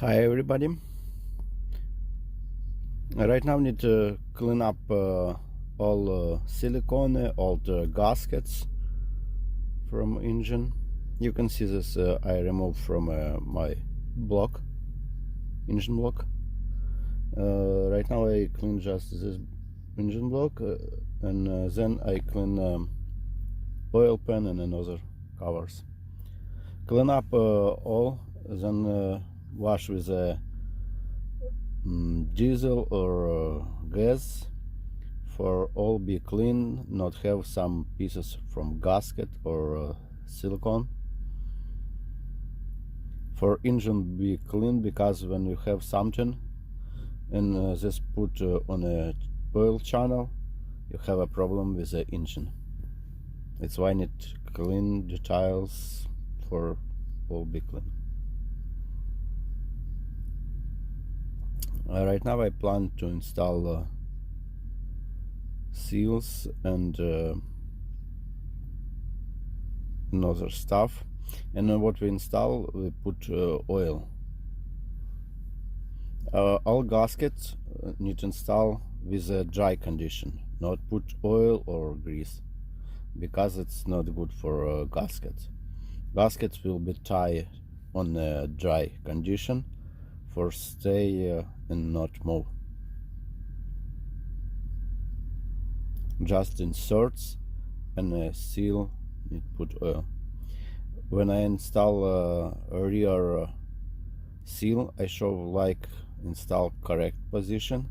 Hi everybody. Right now need to clean up all silicone, all the gaskets from engine. You can see this I removed from my block, engine block. Right now I clean just this engine block and then I clean oil pan and another covers. Clean up all, then wash with a diesel or gas for all be clean, not have some pieces from gasket or silicone. For engine be clean, because when you have something and this put on a oil channel, you have a problem with the engine. It's why I need clean details for all be clean. Right now I plan to install seals and another stuff, and what we install, we put oil. All gaskets need to install with a dry condition, not put oil or grease, because it's not good for gaskets. Gaskets will be tied on a dry condition for stay and not move. Just inserts and a seal need put oil. When I install a rear seal, I show like install correct position,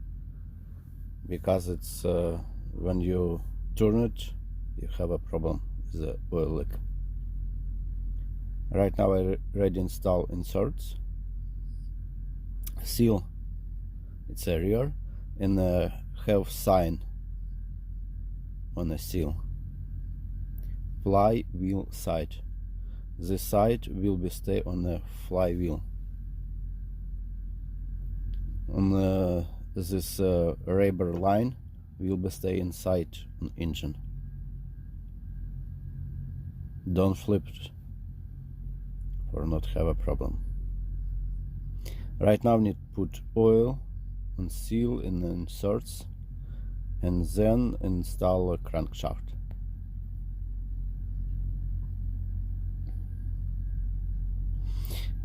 because it's when you turn it, you have a problem with the oil leak. Right now I ready install inserts, seal, it's a rear, and have sign on a seal. Flywheel side. This side will be stay on the flywheel. On this rubber line will be stay inside an engine. Don't flip it for not have a problem. Right now need put oil and seal in the inserts, and then install a crankshaft.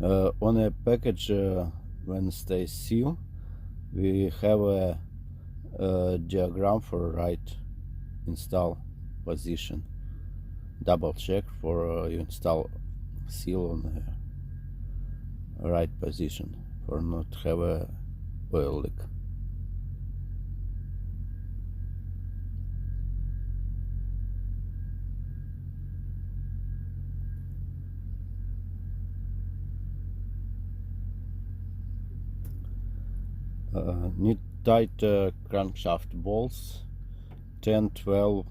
On a package when stay seal, we have a diagram for right install position. Double check for you install seal on the right position for not have a oil leak. Need tight crankshaft bolts, 10-12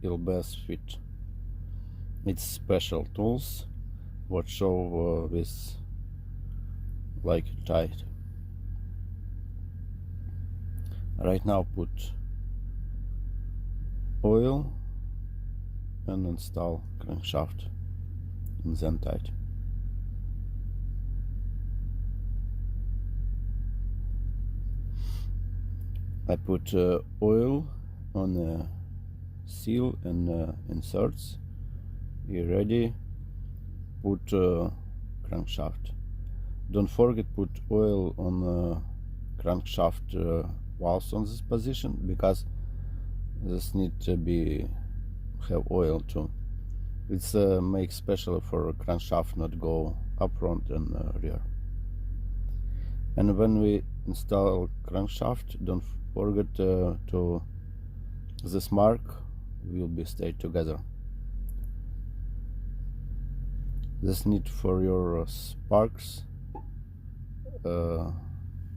will best fit. It's special tools what show this like tight. Right now put oil and install crankshaft and then tight. I put oil on the seal and inserts. You ready? Put crankshaft. Don't forget put oil on crankshaft valves on this position, because this need to be have oil too. It's make special for crankshaft not go up front and rear. And when we install crankshaft, don't forget to this mark will be stay together. This need for your sparks,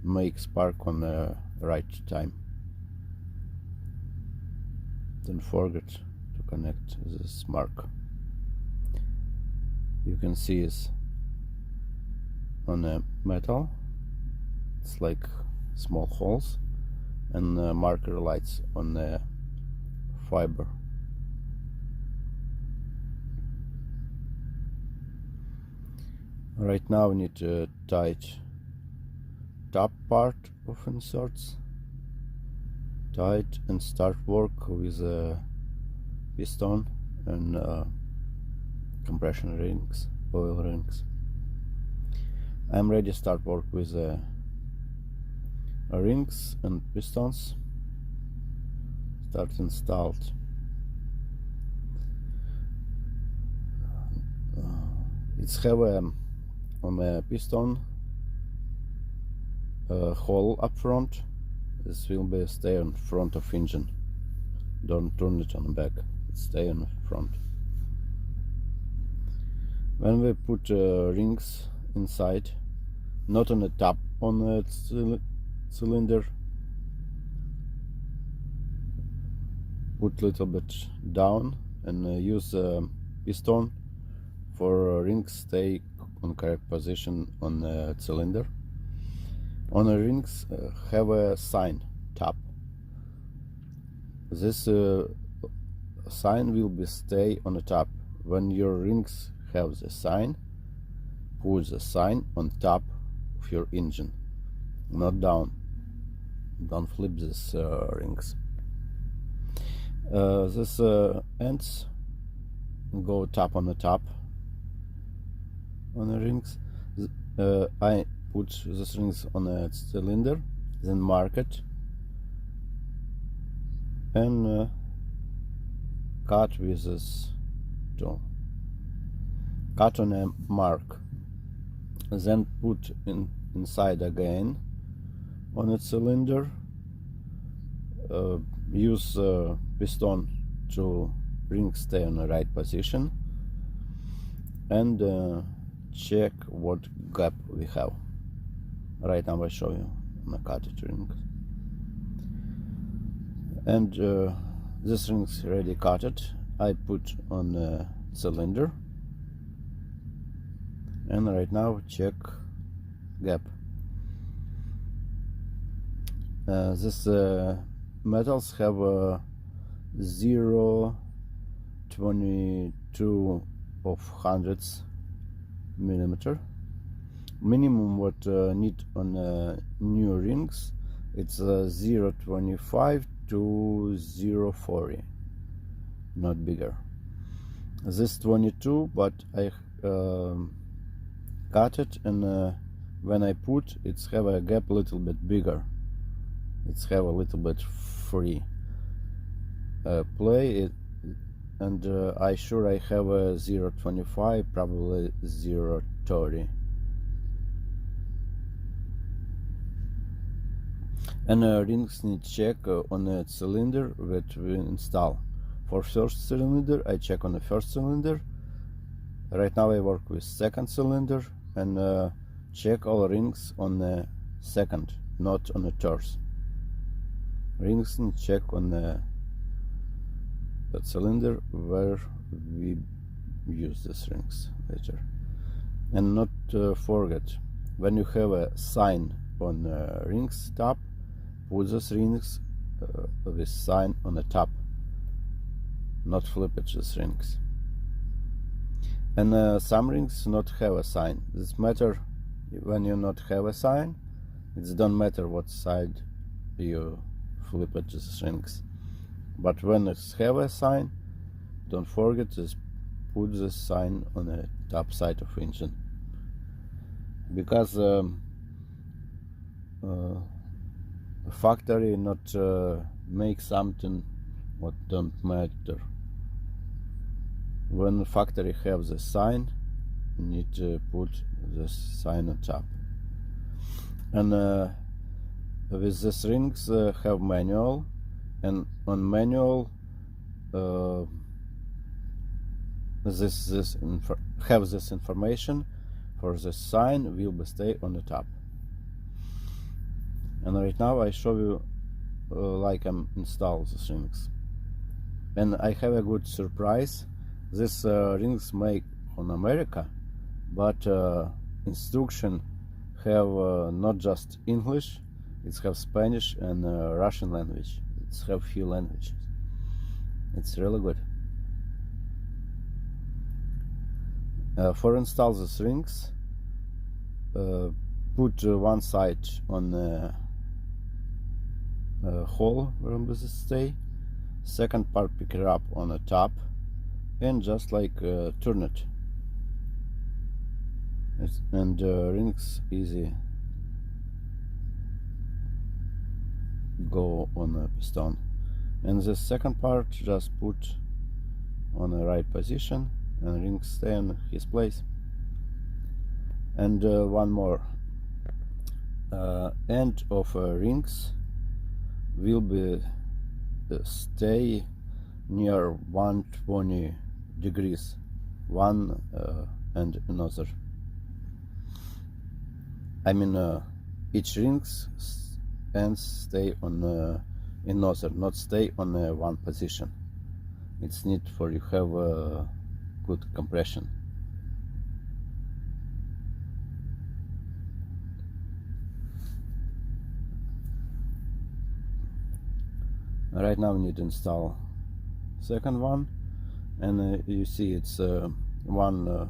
make spark on the right time. Don't forget to connect this mark. You can see it's on the metal, it's like small holes, and marker lights on the fiber. Right now we need to tight top part of inserts, tight, and start work with a piston and compression rings, oil rings. I'm ready to start work with rings and pistons. Start installed. It's have on a piston hole up front. This will be stay on front of engine. Don't turn it on the back. It stay on the front. When we put rings inside, not on the top on the cylinder, put little bit down and use piston for rings stay on correct position on the cylinder. On the rings have a sign top. This sign will be stay on the top. When your rings have the sign, put the sign on top of your engine, not down. Don't flip these rings. This ends go top on the top on the rings. I put these rings on a cylinder, then mark it and cut with this tool. Cut on a mark, then put inside again on a cylinder. Use piston to rings stay on the right position and check what gap we have. Right now I show you on the cutted ring. And this ring's already cutted. I put on the cylinder and right now check gap. This metals have a 0.22 of hundredths millimeter. Minimum what need on new rings, it's 0.25 to 0.40, not bigger. This 22, but I cut it and when I put, it's have a gap a little bit bigger. It's have a little bit free play it, and I sure I have a 0.25, probably 0.30. And rings need check on the cylinder that we install. For first cylinder, I check on the first cylinder. Right now I work with second cylinder and check all rings on the second, not on the third. Rings need check on the cylinder where we use these rings later. And not forget, when you have a sign on the rings top, put those rings with sign on the top, not flip it, these rings. And some rings not have a sign. This matter when you not have a sign, it don't matter what side you flip it, these rings. But when it have a sign, don't forget to put the sign on the top side of engine, because factory not make something what don't matter. When factory have the sign, you need to put the sign on top. And with these rings have manual, and on manual have this information for the sign will be stay on the top. And right now I show you like I'm install these rings, and I have a good surprise. These rings make on America, but instruction have not just English, it's have Spanish and Russian language. It's have few languages. It's really good. For install these rings, put one side on the hole where it stay, second part pick it up on the top and just like turn it. And rings easy go on the piston. And the second part just put on the right position and rings stay in his place. And one more, end of rings will be stay near 120 degrees one and another. I mean each rings ends stay on another, not stay on one position. It's need for you have good compression. Right now we need to install second one, and you see it's one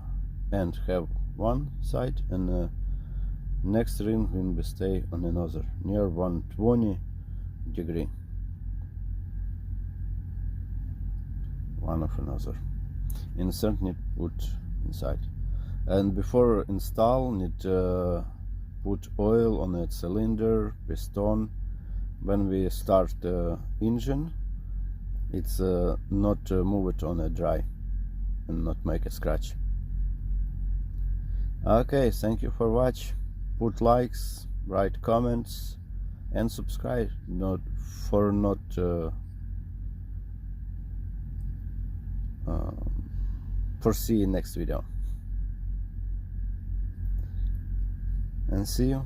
end have one side and next ring will stay on another near 120 degree one of another. Insert need put inside, and before install need put oil on the cylinder, piston. When we start the engine, it's not move it on a dry and not make a scratch. Okay, thank you for watch. Put likes, write comments and subscribe for see you next video, and see you.